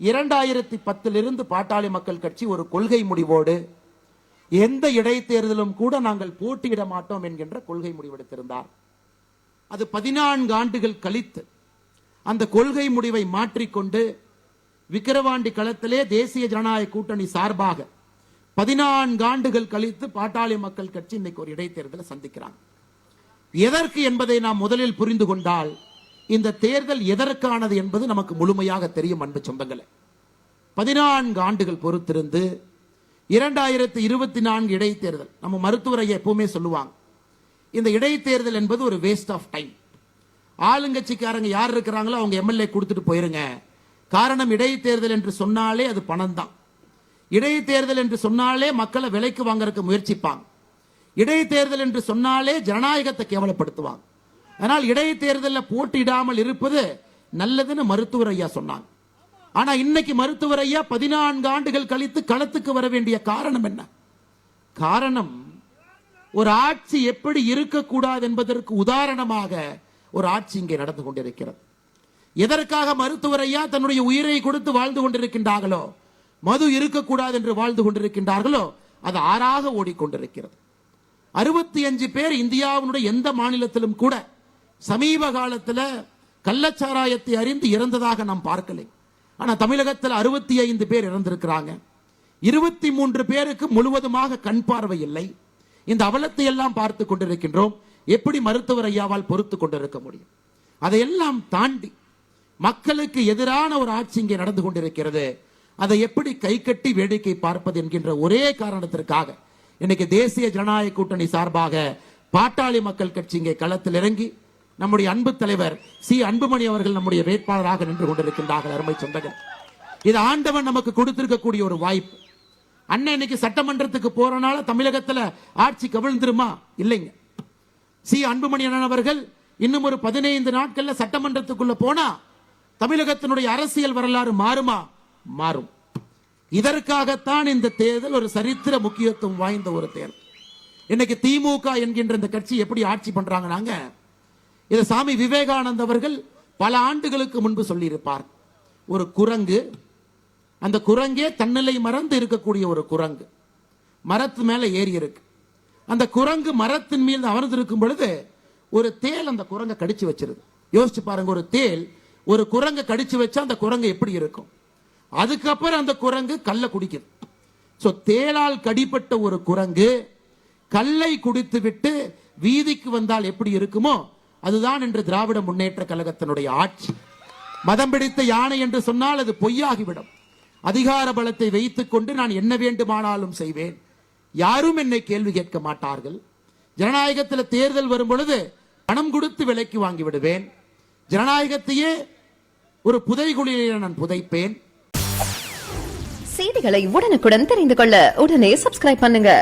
2010 பாட்டாளி மக்கள் கட்சி ஒரு கொள்கை முடிவோடு எந்த இடைத்தேர்தலும் கூட நாங்கள் போட்டியிட மாட்டோம் என்கின்ற கொள்கை முடிவெடுத்திருந்தார். அது 14 ஆண்டுகள் கழித்து அந்த கொள்கை முடிவை மாற்றிக்கொண்டு விக்கிரவாண்டி களத்திலே தேசிய ஜனநாயக கூட்டணி சார்பாக 14 ஆண்டுகள் கழித்து பாட்டாளி மக்கள் கட்சி இன்னைக்கு ஒரு இடைத்தேர்தலை சந்திக்கிறாங்க. எதற்கு என்பதை நாம் முதலில் புரிந்து கொண்டால் இந்த தேர்தல் எதற்கானது என்பது நமக்கு முழுமையாக தெரியும். அன்பு சொந்தங்களே, 14 ஆண்டுகள் பொறுத்திருந்து 2024 இடைத்தேர்தல், நம்ம மருத்துவரை எப்பவுமே சொல்லுவாங்க, இந்த இடைத்தேர்தல் என்பது ஒரு வேஸ்ட் ஆஃப் டைம். ஆளுங்கட்சிக்காரங்க யார் இருக்கிறாங்களோ அவங்க எம்எல்ஏ கொடுத்துட்டு போயிருங்க. காரணம், இடைத்தேர்தல் என்று சொன்னாலே அது பணம் தான். இடைத்தேர்தல் என்று சொன்னாலே மக்களை விலைக்கு வாங்கறதுக்கு முயற்சிப்பாங்க. இடைத்தேர்தல் என்று சொன்னாலே ஜனநாயகத்தை கேவலப்படுத்துவாங்க. ஆனால் இடைத்தேர்தலில் போட்டியிடாமல் இருப்பது நல்லதுன்னு மருத்துவர் ஐயா சொன்னாங்க. ஆனா இன்னைக்கு மருத்துவர் ஐயா 14 ஆண்டுகள் கழித்து களத்துக்கு வர வேண்டிய காரணம் என்ன? காரணம், ஒரு ஆட்சி எப்படி இருக்கக்கூடாது என்பதற்கு உதாரணமாக ஒரு ஆட்சி இங்கே நடந்து கொண்டிருக்கிறது. எதற்காக மருத்துவர் ஐயா தன்னுடைய உயிரை கொடுத்து வாழ்ந்து கொண்டிருக்கின்றார்களோ, மது இருக்கக்கூடாது என்று வாழ்ந்து கொண்டிருக்கின்றார்களோ, அது ஆறாக ஓடிக்கொண்டிருக்கிறது. 65 பேர் இந்தியாவினுடைய எந்த மாநிலத்திலும் கூட சமீப காலத்தில் கள்ளச்சாராயத்தை அறிந்து இறந்ததாக நாம் பார்க்கலை. ஆனா தமிழகத்தில் 65 பேர் இறந்திருக்கிறாங்க. 23 பேருக்கு முழுவதுமாக கண் பார்வை இல்லை. இந்த அவலத்தை எல்லாம் பார்த்து கொண்டிருக்கின்றோம். எப்படி மருத்துவர் ஐயாவால் பொறுத்து கொண்டிருக்க முடியும்? அதையெல்லாம் தாண்டி மக்களுக்கு எதிரான ஒரு ஆட்சி இங்கே நடந்து கொண்டிருக்கிறது. அதை எப்படி கை கட்டி வேடிக்கை பார்ப்பது என்கின்ற ஒரே காரணத்திற்காக இன்னைக்கு தேசிய ஜனநாயக கூட்டணி சார்பாக பாட்டாளி மக்கள் கட்சி இங்கே களத்தில் இறங்கி நம்முடைய அன்பு தலைவர் சி அன்புமணி அவர்கள் நம்முடைய வேட்பாளராக நின்று கொண்டிருக்கின்றார்கள். அருமை சொந்தங்கள், இது ஆண்டவன் நமக்கு கொடுத்திருக்கக்கூடிய ஒரு வாய்ப்பு. அண்ணன் இன்னைக்கு சட்டமன்றத்துக்கு போறனால தமிழகத்தில் ஆட்சி கவிழ்ந்துருமா? இல்லைங்க. சி அன்புமணி அண்ணன் அவர்கள் இன்னும் ஒரு 15 நாட்கள்ல சட்டமன்றத்துக்குள்ள போனா தமிழகத்தினுடைய அரசியல் வரலாறு மாறுமா? மாறும். இதற்காகத்தான் இந்த தேர்தல் ஒரு சரித்திர முக்கியத்துவம் வாய்ந்த ஒரு தேர்தல். இன்னைக்கு திமுக என்கின்ற இந்த கட்சி எப்படி ஆட்சி பண்றாங்க? இதை சாமி விவேகானந்த அவர்கள் பல ஆண்டுகளுக்கு முன்பு சொல்லியிருப்பார். ஒரு குரங்கு, அந்த குரங்கே தன்னிலை மறந்து இருக்கக்கூடிய ஒரு குரங்கு மரத்து மேல ஏறி இருக்கு. அந்த குரங்கு மரத்தின் மீது அமர்ந்திருக்கும் பொழுது ஒரு தேல் அந்த குரங்கை கடிச்சு வச்சிருது. யோசிச்சு பாருங்க, ஒரு தேல் ஒரு குரங்கை கடிச்சு வச்சா அந்த குரங்கு எப்படி இருக்கும்? அதுக்கப்புறம் அந்த குரங்கு கல்லை குடிக்குது. சோ தேளால் கடிப்பட்ட ஒரு குரங்கு கல்லை குடித்து விட்டு வீதிக்கு வந்தால் எப்படி இருக்குமோ அதுதான் என்று திராவிட முன்னேற்ற கழகத்தினுடைய ஆட்சி. மதம் பிடித்த யானை என்று சொன்னால் அது பொய்யாகிவிடும். அதிகார பலத்தை வைத்துக் கொண்டு நான் என்ன வேண்டுமானாலும் செய்வேன், யாரும் என்னை கேள்வி கேட்க மாட்டார்கள். ஜனநாயகத்தில் தேர்தல் வரும் பொழுது பணம் கொடுத்து விலைக்கு வாங்கி விடுவேன். ஜனநாயகத்தையே ஒரு புதைகுழியில் நான் புதைப்பேன். செய்திகளை உடனுக்குடன் தெரிந்து கொள்ள உடனே சப்ஸ்கிரைப் பண்ணுங்க.